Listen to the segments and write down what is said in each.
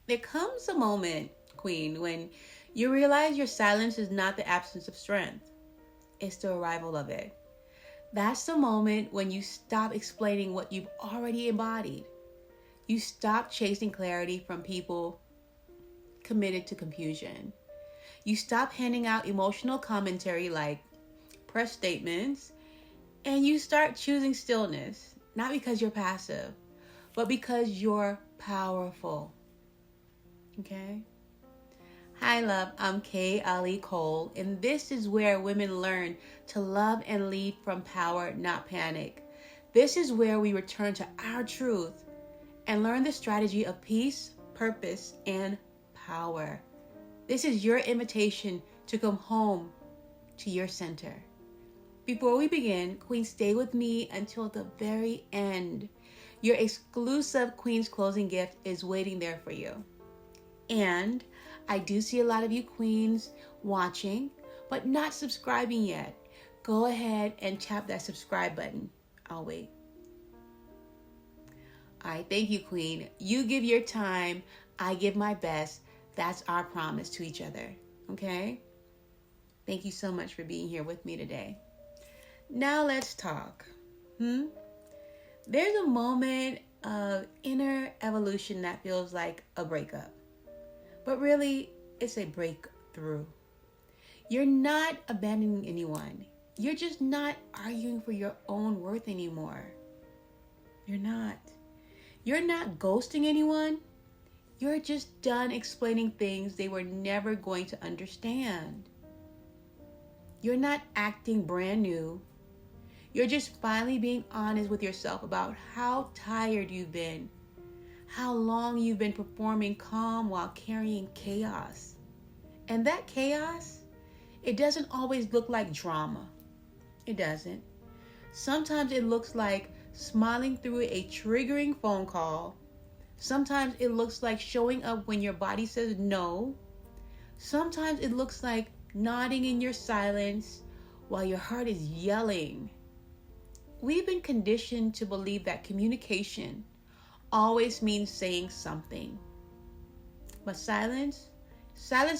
There comes a moment, Queen, when you realize your silence is not the absence of strength, it's the arrival of it. That's the moment when you stop explaining what you've already embodied. You stop chasing clarity from people committed to confusion. You stop handing out emotional commentary like press statements, and you start choosing stillness, not because you're passive, but because you're powerful. Okay? Hi, love. I'm Kay Ali Cole, and this is where women learn to love and lead from power, not panic. This is where we return to our truth and learn the strategy of peace, purpose, and power. This is your invitation to come home to your center. Before we begin, Queen, stay with me until the very end. Your exclusive Queen's closing gift is waiting there for you. And I do see a lot of you Queens watching, but not subscribing yet. Go ahead and tap that subscribe button. I'll wait. All right, thank you, Queen. You give your time, I give my best. That's our promise to each other, okay? Thank you so much for being here with me today. Now let's talk. There's a moment of inner evolution that feels like a breakup, but really it's a breakthrough. You're not abandoning anyone. You're just not arguing for your own worth anymore. You're not. You're not ghosting anyone. You're just done explaining things they were never going to understand. You're not acting brand new. You're just finally being honest with yourself about how tired you've been, how long you've been performing calm while carrying chaos. And that chaos, it doesn't always look like drama. It doesn't. Sometimes it looks like smiling through a triggering phone call. Sometimes it looks like showing up when your body says no. Sometimes it looks like nodding in your silence while your heart is yelling. We've been conditioned to believe that communication always means saying something. But silence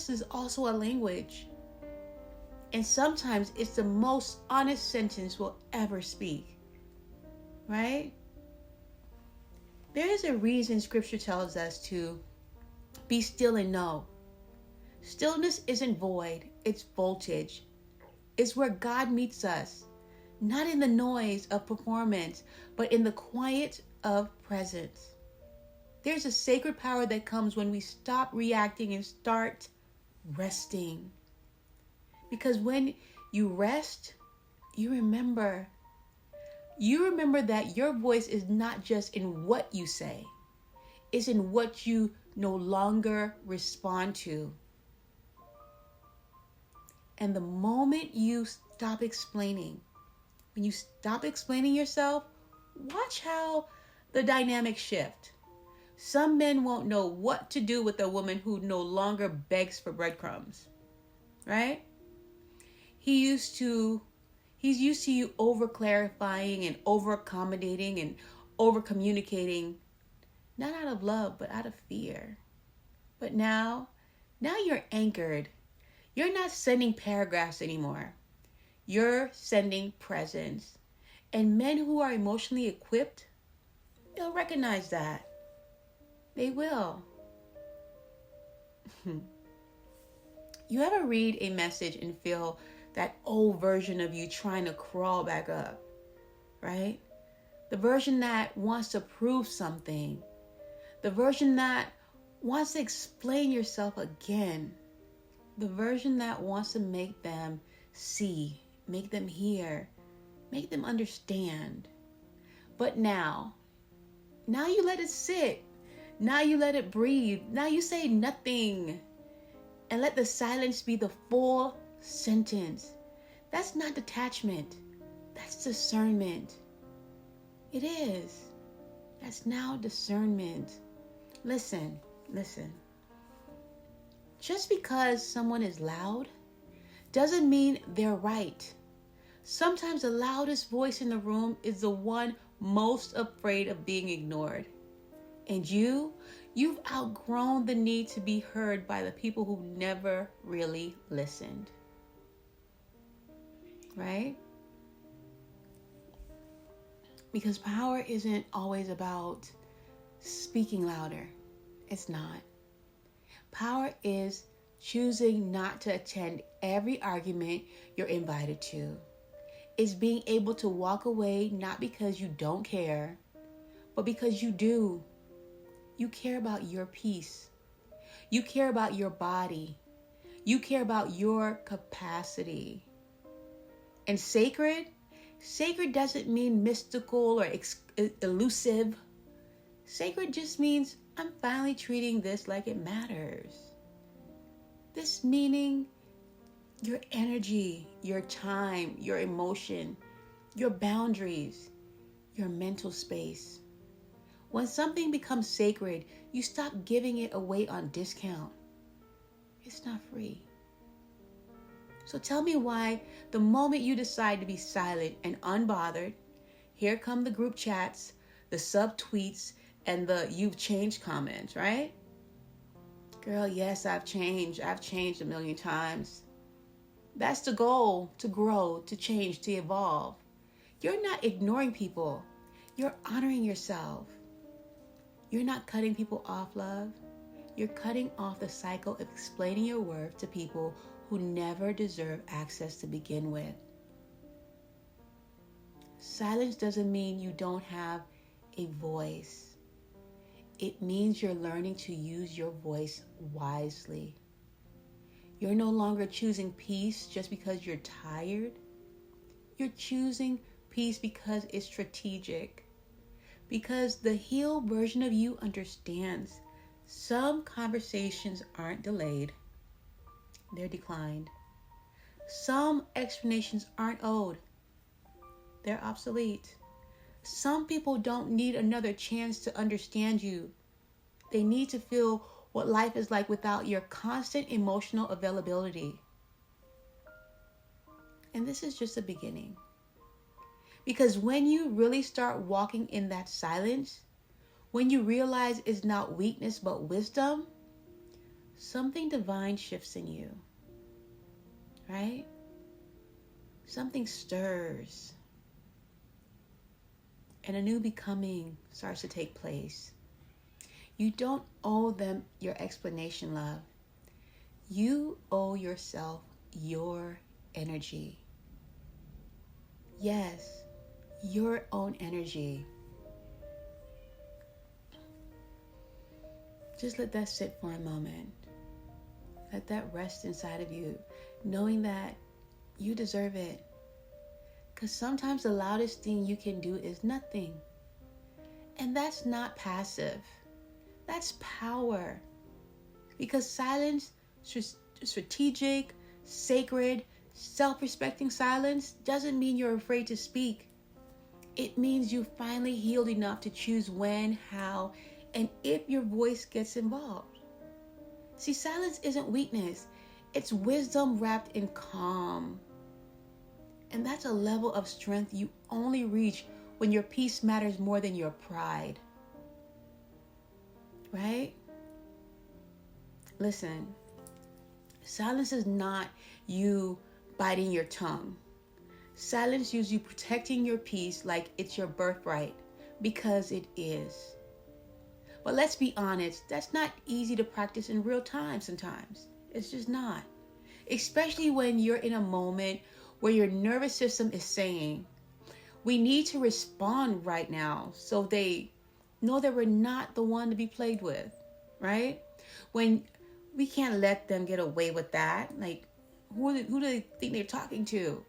is also a language. And sometimes it's the most honest sentence we'll ever speak. Right? There is a reason scripture tells us to be still and know. Stillness isn't void, it's voltage. It's where God meets us, not in the noise of performance, but in the quiet of presence. There's a sacred power that comes when we stop reacting and start resting. Because when you rest, you remember that your voice is not just in what you say, it's in what you no longer respond to. And the moment you stop explaining, when you stop explaining yourself, watch how the dynamics shift. Some men won't know what to do with a woman who no longer begs for breadcrumbs, right? He's used to you over clarifying and over accommodating and over communicating, not out of love, but out of fear. But now you're anchored. You're not sending paragraphs anymore. You're sending presence. And men who are emotionally equipped, they'll recognize that. They will. You ever read a message and feel that old version of you trying to crawl back up, right? The version that wants to prove something. The version that wants to explain yourself again. The version that wants to make them see, make them hear, make them understand. But now you let it sit. Now you let it breathe. Now you say nothing. And let the silence be the full sentence. That's not detachment. That's discernment. It is. That's now discernment. Listen. Just because someone is loud doesn't mean they're right. Sometimes the loudest voice in the room is the one most afraid of being ignored. And you've outgrown the need to be heard by the people who never really listened. Right? Because power isn't always about speaking louder. It's not. Power is choosing not to attend every argument you're invited to. It's being able to walk away not because you don't care, but because you do. You care about your peace. You care about your body. You care about your capacity. And sacred doesn't mean mystical or elusive. Sacred just means I'm finally treating this like it matters. This meaning your energy, your time, your emotion, your boundaries, your mental space. When something becomes sacred, you stop giving it away on discount. It's not free. So tell me why the moment you decide to be silent and unbothered, here come the group chats, the sub-tweets, and the you've changed comments, right? Girl, yes, I've changed. I've changed a million times. That's the goal, to grow, to change, to evolve. You're not ignoring people. You're honoring yourself. You're not cutting people off, love. You're cutting off the cycle of explaining your worth to people who never deserve access to begin with. Silence doesn't mean you don't have a voice. It means you're learning to use your voice wisely. You're no longer choosing peace just because you're tired. You're choosing peace because it's strategic. Because the healed version of you understands some conversations aren't delayed, they're declined. Some explanations aren't owed, they're obsolete. Some people don't need another chance to understand you. They need to feel what life is like without your constant emotional availability. And this is just the beginning. Because when you really start walking in that silence, when you realize it's not weakness but wisdom, something divine shifts in you. Right? Something stirs. And a new becoming starts to take place. You don't owe them your explanation, love. You owe yourself your energy. Yes, your own energy. Just let that sit for a moment. Let that rest inside of you, knowing that you deserve it. Because sometimes the loudest thing you can do is nothing. And that's not passive. That's power. Because silence, strategic, sacred, self-respecting silence doesn't mean you're afraid to speak. It means you finally healed enough to choose when, how, and if your voice gets involved. See, silence isn't weakness. It's wisdom wrapped in calm. And that's a level of strength you only reach when your peace matters more than your pride. Right? Listen, silence is not you biting your tongue. Silence is you protecting your peace like it's your birthright, because it is. But let's be honest, that's not easy to practice in real time sometimes. It's just not. Especially when you're in a moment where your nervous system is saying, we need to respond right now, so they know that we're not the one to be played with, right? When we can't let them get away with that. Like, who do they think they're talking to?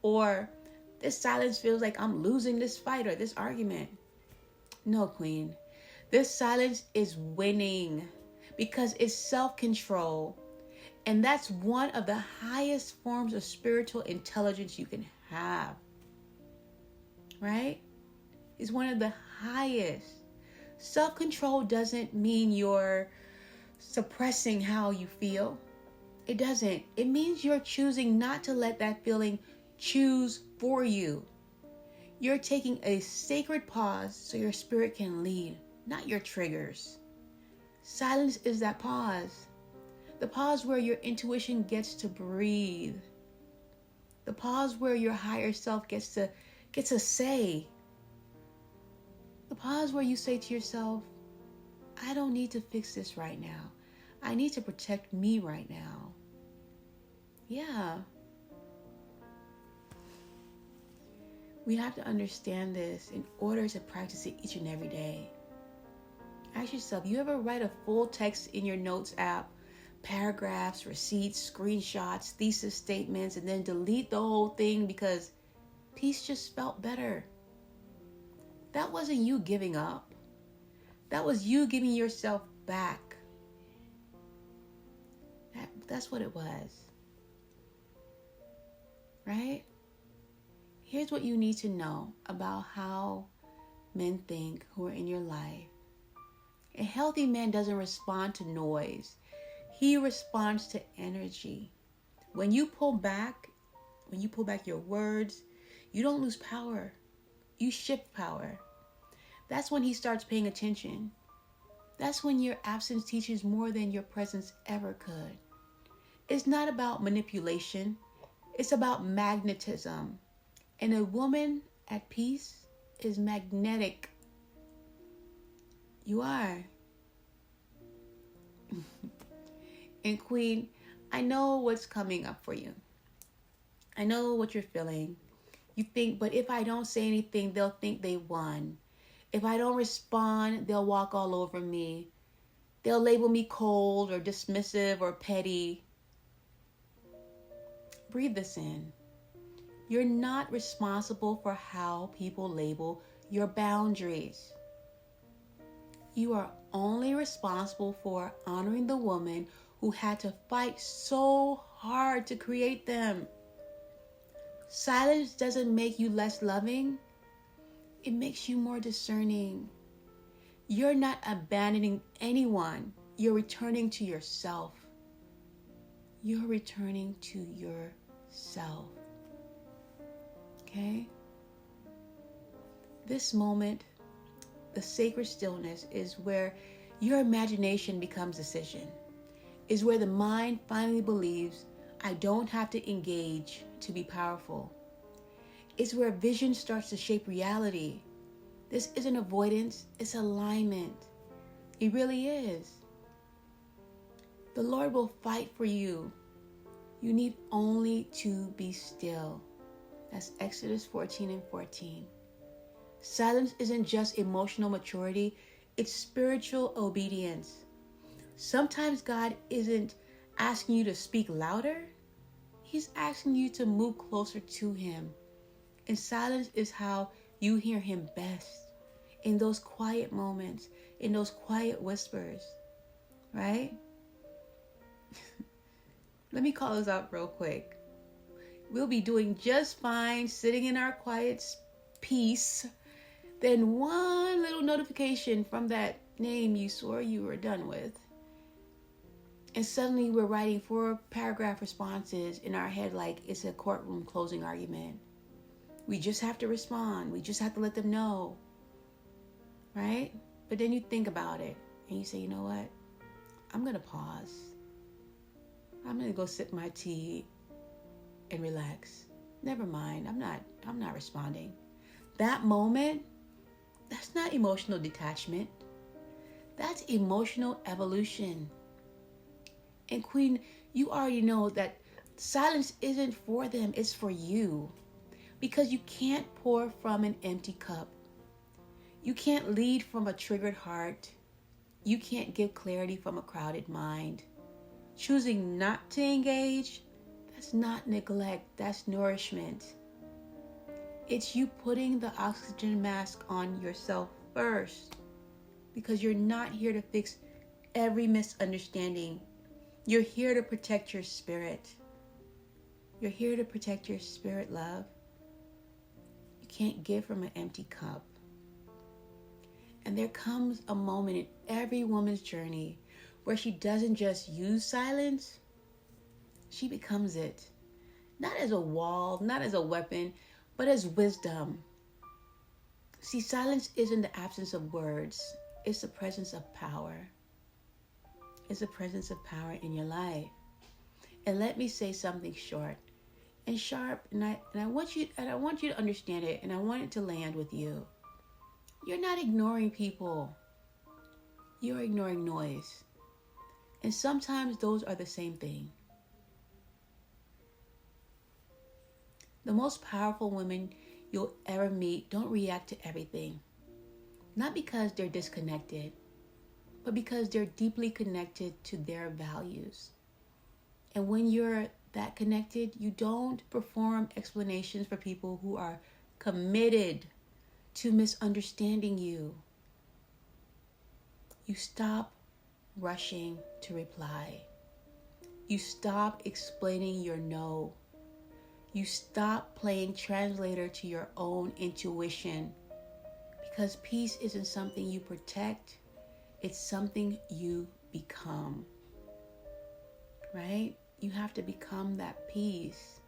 Or this silence feels like I'm losing this fight or this argument. No, queen. This silence is winning because it's self-control. And that's one of the highest forms of spiritual intelligence you can have. Right? It's one of the highest. Self-control doesn't mean you're suppressing how you feel. It doesn't. It means you're choosing not to let that feeling choose for you. You're taking a sacred pause so your spirit can lead not your triggers. Silence is that pause. The pause where your intuition gets to breathe. The pause where your higher self gets to say. The pause where you say to yourself, I don't need to fix this right now. I need to protect me right now. Yeah. We have to understand this in order to practice it each and every day. Ask yourself, you ever write a full text in your notes app, paragraphs, receipts, screenshots, thesis statements, and then delete the whole thing because peace just felt better? That wasn't you giving up. That was you giving yourself back. That's what it was. Right? Here's what you need to know about how men think who are in your life. A healthy man doesn't respond to noise. He responds to energy. When you pull back your words, you don't lose power. You shift power. That's when he starts paying attention. That's when your absence teaches more than your presence ever could. It's not about manipulation. It's about magnetism. And a woman at peace is magnetic. You are. And Queen, I know what's coming up for you. I know what you're feeling. You think, but if I don't say anything, they'll think they won. If I don't respond, they'll walk all over me. They'll label me cold or dismissive or petty. Breathe this in. You're not responsible for how people label your boundaries. You are only responsible for honoring the woman who had to fight so hard to create them. Silence doesn't make you less loving. It makes you more discerning. You're not abandoning anyone. You're returning to yourself. You're returning to yourself. Okay? This moment, the sacred stillness, is where your imagination becomes decision. Is where the mind finally believes, I don't have to engage to be powerful. It's where vision starts to shape reality. This isn't avoidance, it's alignment. It really is. The Lord will fight for you. You need only to be still. That's Exodus 14:14. Silence isn't just emotional maturity, it's spiritual obedience. Sometimes God isn't asking you to speak louder. He's asking you to move closer to Him. And silence is how you hear Him best. In those quiet moments, in those quiet whispers, right? Let me call this out real quick. We'll be doing just fine sitting in our quiet peace. Then one little notification from that name you swore you were done with. And suddenly we're writing 4 paragraph responses in our head like it's a courtroom closing argument. We just have to respond. We just have to let them know. Right? But then you think about it and you say, you know what? I'm going to pause. I'm going to go sip my tea and relax. Never mind. I'm not responding. That moment, that's not emotional detachment. That's emotional evolution. And Queen, you already know that silence isn't for them, it's for you. Because you can't pour from an empty cup. You can't lead from a triggered heart. You can't give clarity from a crowded mind. Choosing not to engage, that's not neglect, that's nourishment. It's you putting the oxygen mask on yourself first. Because you're not here to fix every misunderstanding. You're here to protect your spirit. You're here to protect your spirit, love. You can't give from an empty cup. And there comes a moment in every woman's journey where she doesn't just use silence, she becomes it. Not as a wall, not as a weapon, but as wisdom. See, silence isn't the absence of words. it's the presence of power. It's the presence of power in your life. And let me say something short and sharp, and I want you to understand it, and I want it to land with you. You're not ignoring people. You're ignoring noise. And sometimes those are the same thing. The most powerful women you'll ever meet don't react to everything. Not because they're disconnected, but because they're deeply connected to their values. And when you're that connected, you don't perform explanations for people who are committed to misunderstanding you. You stop rushing to reply. You stop explaining your no. You stop playing translator to your own intuition, because peace isn't something you protect, it's something you become. Right? You have to become that peace.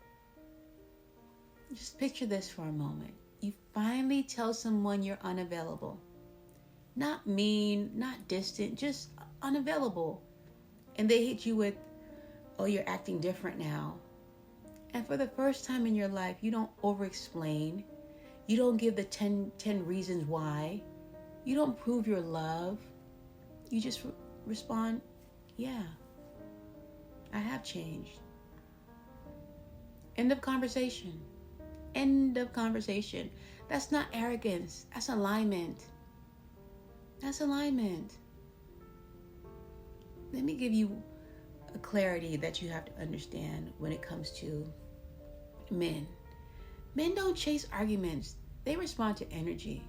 Just picture this for a moment. You finally tell someone you're unavailable. Not mean, not distant, just unavailable. And they hit you with, oh, you're acting different now. And for the first time in your life, you don't over-explain. You don't give the 10 reasons why. You don't prove your love. You just respond, yeah, I have changed. End of conversation. End of conversation. That's not arrogance. That's alignment. That's alignment. Let me give you a clarity that you have to understand when it comes to men. Men don't chase arguments. They respond to energy.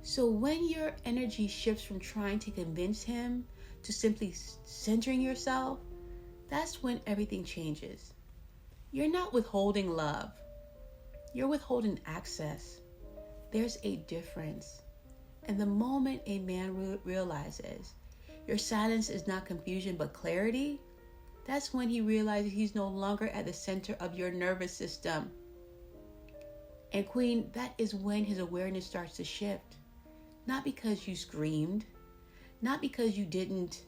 So when your energy shifts from trying to convince him to simply centering yourself, that's when everything changes. You're not withholding love. You're withholding access. There's a difference. And the moment a man realizes your silence is not confusion but clarity, that's when he realizes he's no longer at the center of your nervous system. And Queen, that is when his awareness starts to shift. Not because you screamed, not because you didn't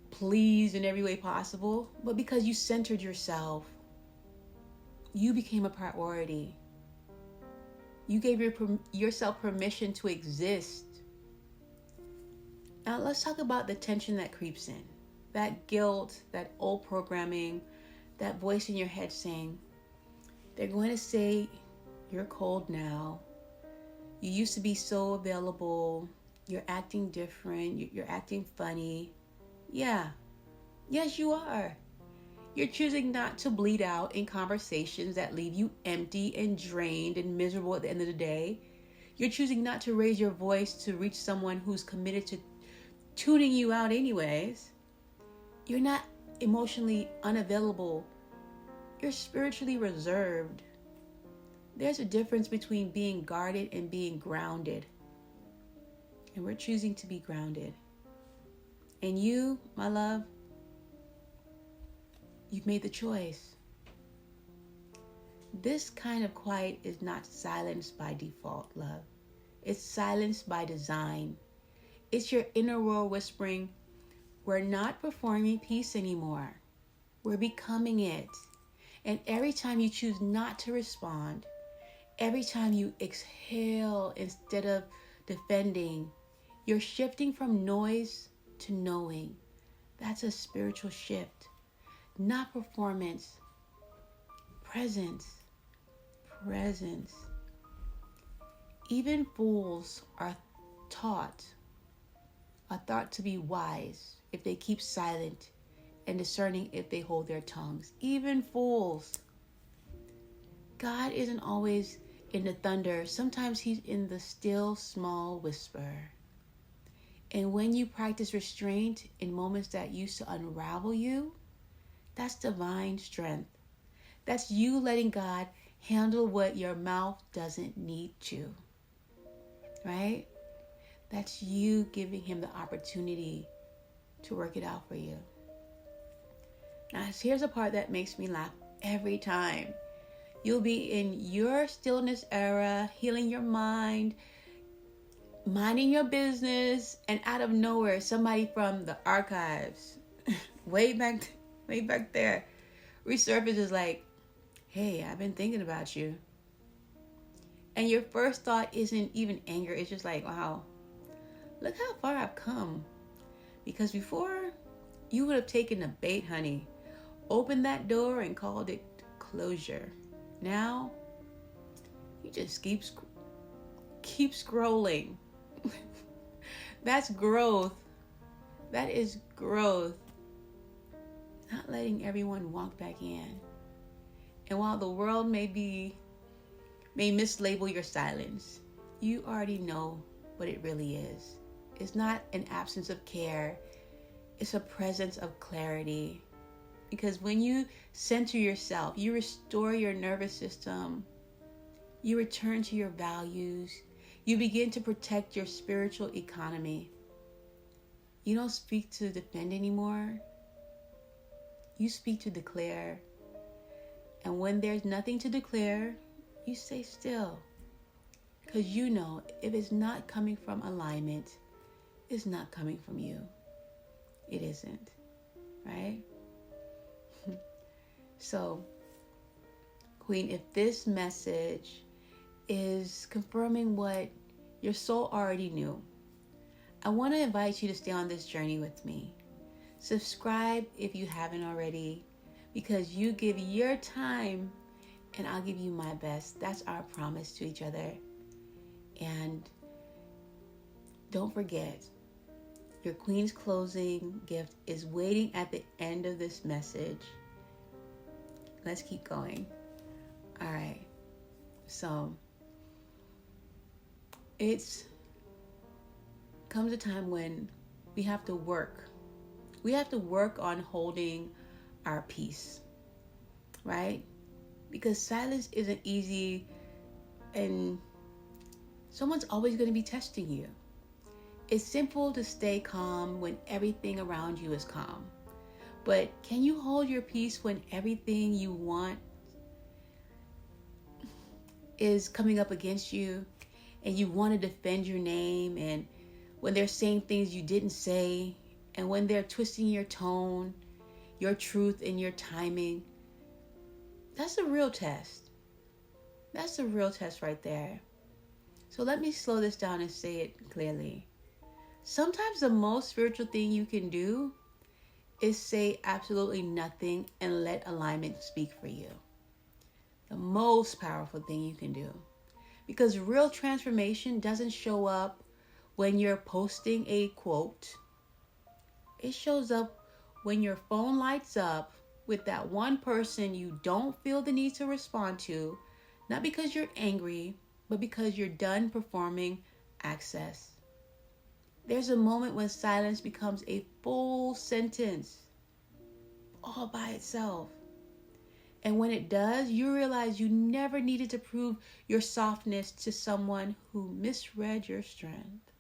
please in every way possible, but because you centered yourself. You became a priority. You gave yourself permission to exist. Now let's talk about the tension that creeps in. That guilt, that old programming, that voice in your head saying, they're going to say you're cold now. You used to be so available. You're acting different. You're acting funny. Yeah. Yes, you are. You're choosing not to bleed out in conversations that leave you empty and drained and miserable at the end of the day. You're choosing not to raise your voice to reach someone who's committed to tuning you out anyways. You're not emotionally unavailable. You're spiritually reserved. There's a difference between being guarded and being grounded. And we're choosing to be grounded. And you, my love, you've made the choice. This kind of quiet is not silence by default, love. It's silence by design. It's your inner world whispering, we're not performing peace anymore. We're becoming it. And every time you choose not to respond, every time you exhale instead of defending, you're shifting from noise to knowing. That's a spiritual shift. Not performance. Presence. Even fools are thought to be wise if they keep silent, and discerning if they hold their tongues. Even fools. God isn't always in the thunder. Sometimes he's in the still small whisper. And when you practice restraint in moments that used to unravel you, that's divine strength. That's you letting God handle what your mouth doesn't need to. Right? That's you giving him the opportunity to work it out for you. Now, here's a part that makes me laugh every time. You'll be in your stillness era, healing your mind, minding your business, and out of nowhere, somebody from the archives, way back there, resurfaces like, hey, I've been thinking about you. And your first thought isn't even anger. It's just like, wow, look how far I've come. Because before, you would have taken the bait, honey. Opened that door and called it closure. Now, you just keep scrolling. That's growth. That is growth. Not letting everyone walk back in. And while the world may mislabel your silence, you already know what it really is. It's not an absence of care. It's a presence of clarity. Because when you center yourself, you restore your nervous system, you return to your values, you begin to protect your spiritual economy. You don't speak to defend anymore. You speak to declare. And when there's nothing to declare, you stay still. Because you know if it's not coming from alignment, it's not coming from you. It isn't. Right? So, Queen, if this message is confirming what your soul already knew, I want to invite you to stay on this journey with me. Subscribe if you haven't already, because you give your time and I'll give you my best. That's our promise to each other. And don't forget, your Queen's closing gift is waiting at the end of this message. Let's keep going. All right. So it's comes a time when we have to work. We have to work on holding our peace, right? Because silence isn't easy and someone's always going to be testing you. It's simple to stay calm when everything around you is calm. But can you hold your peace when everything you want is coming up against you and you want to defend your name, and when they're saying things you didn't say, and when they're twisting your tone, your truth, and your timing? That's a real test. That's a real test right there. So let me slow this down and say it clearly. Sometimes the most spiritual thing you can do is say absolutely nothing and let alignment speak for you. The most powerful thing you can do. Because real transformation doesn't show up when you're posting a quote. It shows up when your phone lights up with that one person you don't feel the need to respond to, not because you're angry, but because you're done performing access. There's a moment when silence becomes a full sentence all by itself. And when it does, you realize you never needed to prove your softness to someone who misread your strength.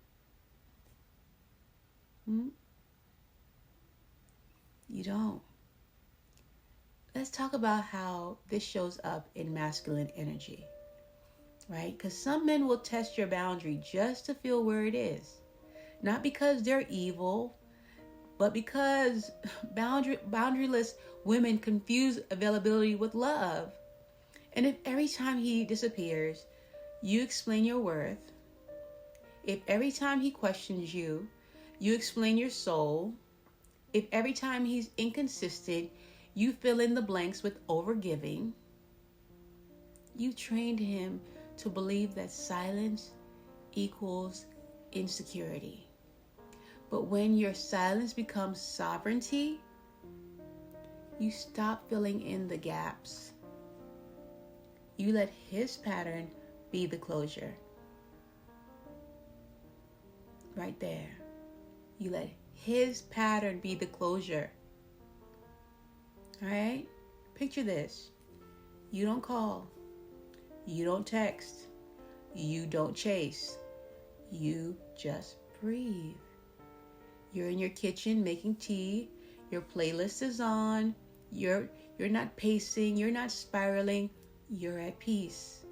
You don't. Let's talk about how this shows up in masculine energy, right? Because some men will test your boundary just to feel where it is. Not because they're evil, but because boundaryless women confuse availability with love. And if every time he disappears, you explain your worth, if every time he questions you, you explain your soul, if every time he's inconsistent, you fill in the blanks with overgiving, you trained him to believe that silence equals insecurity. But when your silence becomes sovereignty, you stop filling in the gaps. You let his pattern be the closure. Right there. You let his pattern be the closure. All right? Picture this. You don't call. You don't text. You don't chase. You just breathe. You're in your kitchen making tea. Your playlist is on. You're not pacing. You're not spiraling. You're at peace.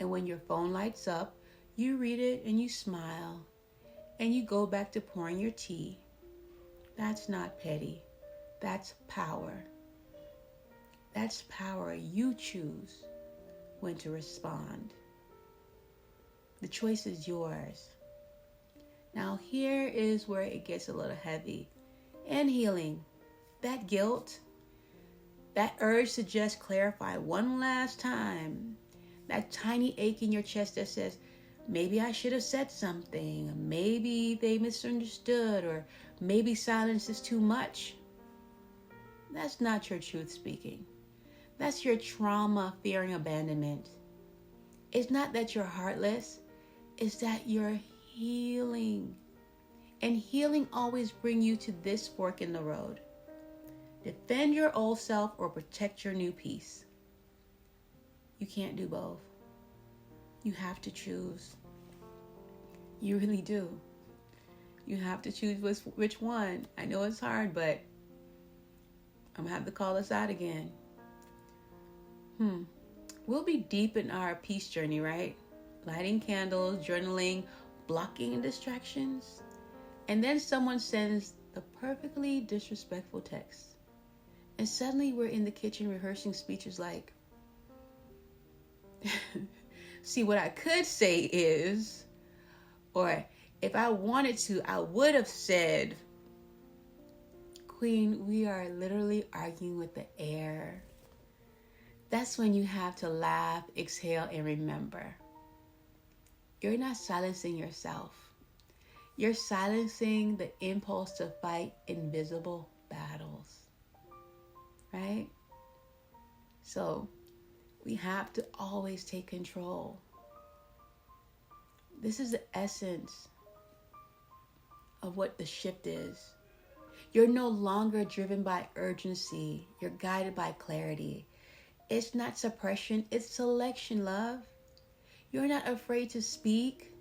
And when your phone lights up, You read it and you smile and you go back to pouring your tea. That's not petty. That's power. That's power. You choose when to respond. The choice is yours. Now here is where it gets a little heavy and healing. That guilt, that urge to just clarify one last time, that tiny ache in your chest that says, maybe I should have said something, maybe they misunderstood, or maybe silence is too much. That's not your truth speaking. That's your trauma fearing abandonment. It's not that you're heartless, it's that you're healing. And healing always brings you to this fork in the road. Defend your old self or protect your new peace. You can't do both. You have to choose. You really do. You have to choose which one. I know it's hard, but I'm going to have to call this out again. We'll be deep in our peace journey, right? Lighting candles, journaling, blocking distractions. And then someone sends the perfectly disrespectful text. And suddenly we're in the kitchen rehearsing speeches like, see, what I could say is, or if I wanted to, I would have said, Queen, we are literally arguing with the air. That's when you have to laugh, exhale, and remember. You're not silencing yourself. You're silencing the impulse to fight invisible battles. Right? So we have to always take control. This is the essence of what the shift is. You're no longer driven by urgency. You're guided by clarity. It's not suppression, it's selection, love. You're not afraid to speak.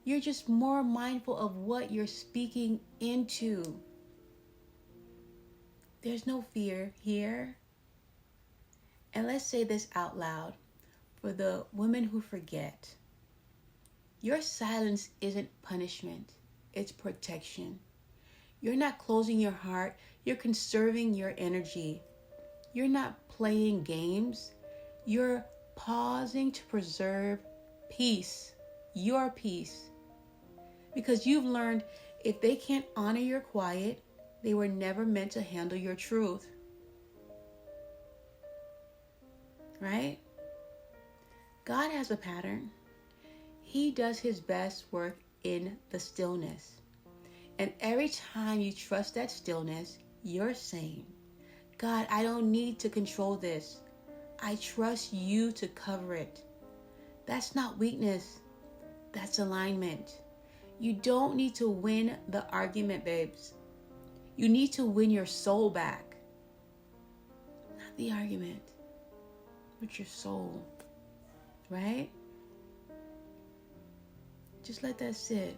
You're just more mindful of what you're speaking into. There's no fear here. And let's say this out loud for the women who forget. Your silence isn't punishment, it's protection. You're not closing your heart, you're conserving your energy. You're not playing games, you're pausing to preserve peace, your peace. Because you've learned if they can't honor your quiet, they were never meant to handle your truth. Right? God has a pattern. He does his best work in the stillness. And every time you trust that stillness, you're saying, God, I don't need to control this. I trust you to cover it. That's not weakness. That's alignment. You don't need to win the argument, babes. You need to win your soul back. Not the argument, but your soul. Right? Just let that sit.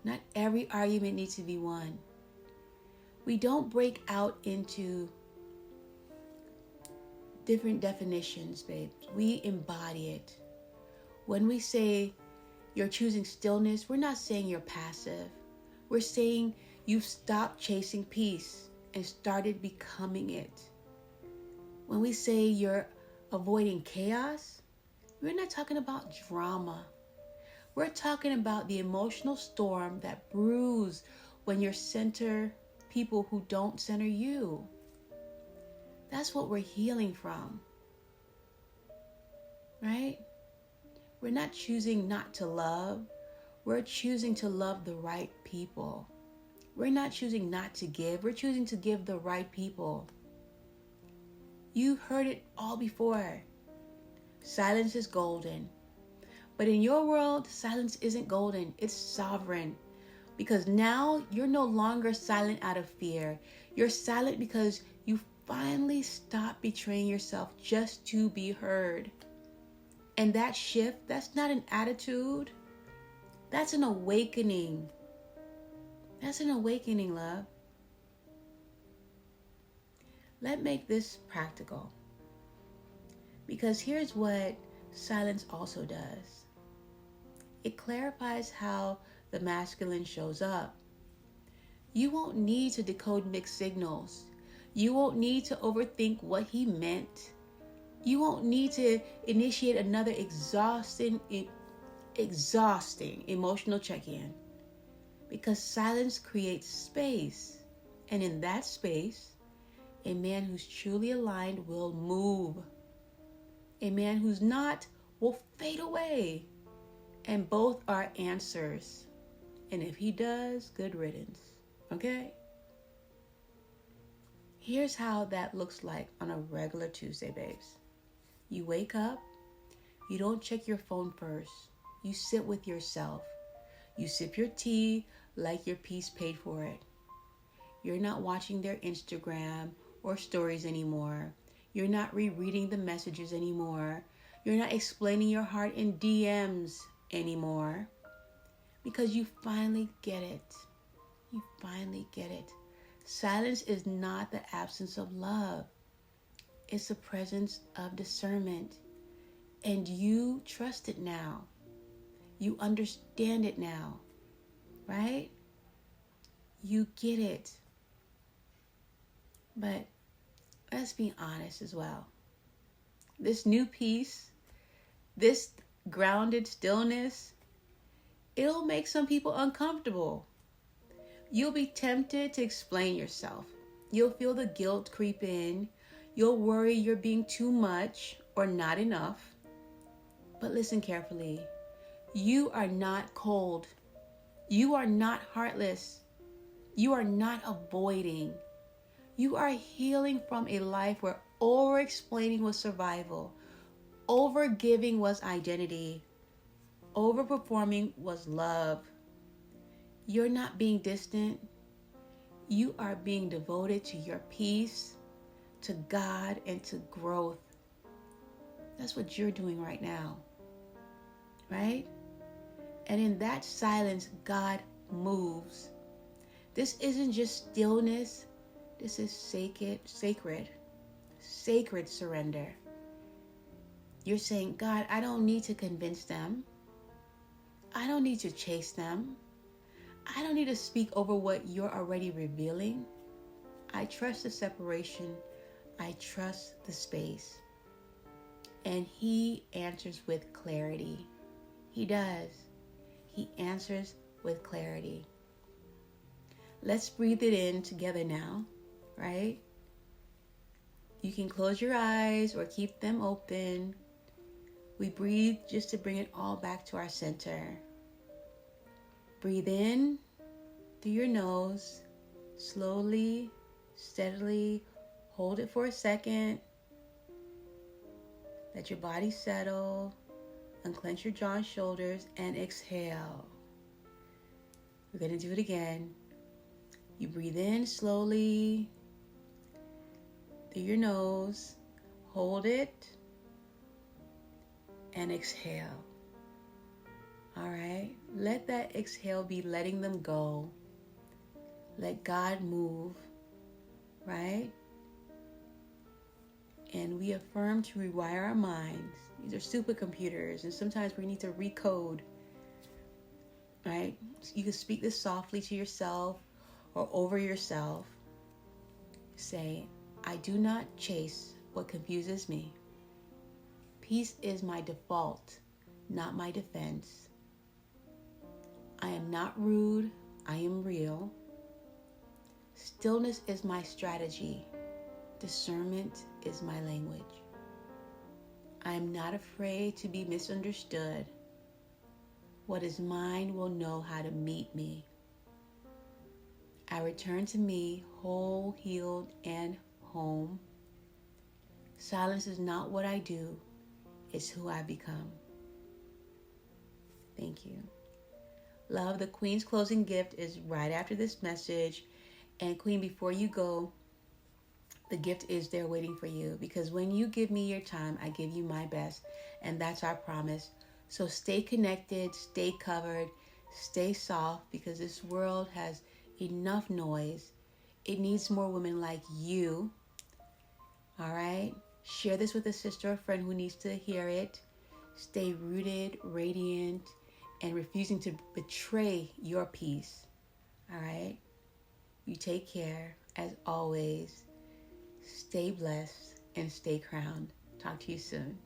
Not every argument needs to be won. We don't break out into different definitions, babe. We embody it. When we say you're choosing stillness, we're not saying you're passive. We're saying you've stopped chasing peace and started becoming it. When we say you're avoiding chaos, we're not talking about drama. We're talking about the emotional storm that brews when you center people who don't center you. That's what we're healing from. Right? We're not choosing not to love. We're choosing to love the right people. We're not choosing not to give. We're choosing to give the right people. You've heard it all before. Silence is golden. But in your world, silence isn't golden. It's sovereign. Because now you're no longer silent out of fear. You're silent because you finally stopped betraying yourself just to be heard. And that shift, that's not an attitude. That's an awakening. That's an awakening, love. Let's make this practical. Because here's what silence also does. It clarifies how the masculine shows up. You won't need to decode mixed signals. You won't need to overthink what he meant. You won't need to initiate another exhausting emotional check-in, because silence creates space. And in that space, a man who's truly aligned will move. A man who's not will fade away. And both are answers. And if he does, good riddance. Okay? Here's how that looks like on a regular Tuesday, babes. You wake up. You don't check your phone first. You sit with yourself. You sip your tea like your piece paid for it. You're not watching their Instagram or stories anymore. You're not rereading the messages anymore. You're not explaining your heart in DMs anymore. Because you finally get it. You finally get it. Silence is not the absence of love. It's the presence of discernment. And you trust it now. You understand it now. Right? You get it. But let's be honest as well. This new peace, this grounded stillness, it'll make some people uncomfortable. You'll be tempted to explain yourself. You'll feel the guilt creep in. You'll worry you're being too much or not enough. But listen carefully. You are not cold. You are not heartless. You are not avoiding. You are healing from a life where over-explaining was survival, over-giving was identity, over-performing was love. You're not being distant. You are being devoted to your peace, to God, and to growth. That's what you're doing right now, right? And in that silence, God moves. This isn't just stillness. This is sacred surrender. You're saying, God, I don't need to convince them. I don't need to chase them. I don't need to speak over what you're already revealing. I trust the separation. I trust the space. And he answers with clarity. He does. He answers with clarity. Let's breathe it in together now, right? You can close your eyes or keep them open. We breathe just to bring it all back to our center. Breathe in through your nose, slowly, steadily. Hold it for a second. Let your body settle. Unclench your jaw and shoulders and exhale. We're going to do it again. You breathe in slowly through your nose. Hold it and exhale. All right. Let that exhale be letting them go. Let God move. Right? And we affirm to rewire our minds. These are supercomputers, and sometimes we need to recode. Right? You can speak this softly to yourself or over yourself. Say, I do not chase what confuses me. Peace is my default, not my defense. I am not rude, I am real. Stillness is my strategy. Discernment is my language. I am not afraid to be misunderstood. What is mine will know how to meet me. I return to me whole, healed, and home. Silence is not what I do, it's who I become. Thank you. Love, the Queen's closing gift is right after this message. And Queen, before you go, the gift is there waiting for you, because when you give me your time, I give you my best, and that's our promise. So stay connected, stay covered, stay soft, because this world has enough noise. It needs more women like you. All right? Share this with a sister or friend who needs to hear it. Stay rooted, radiant, and refusing to betray your peace. All right? You take care. As always, stay blessed and stay crowned. Talk to you soon.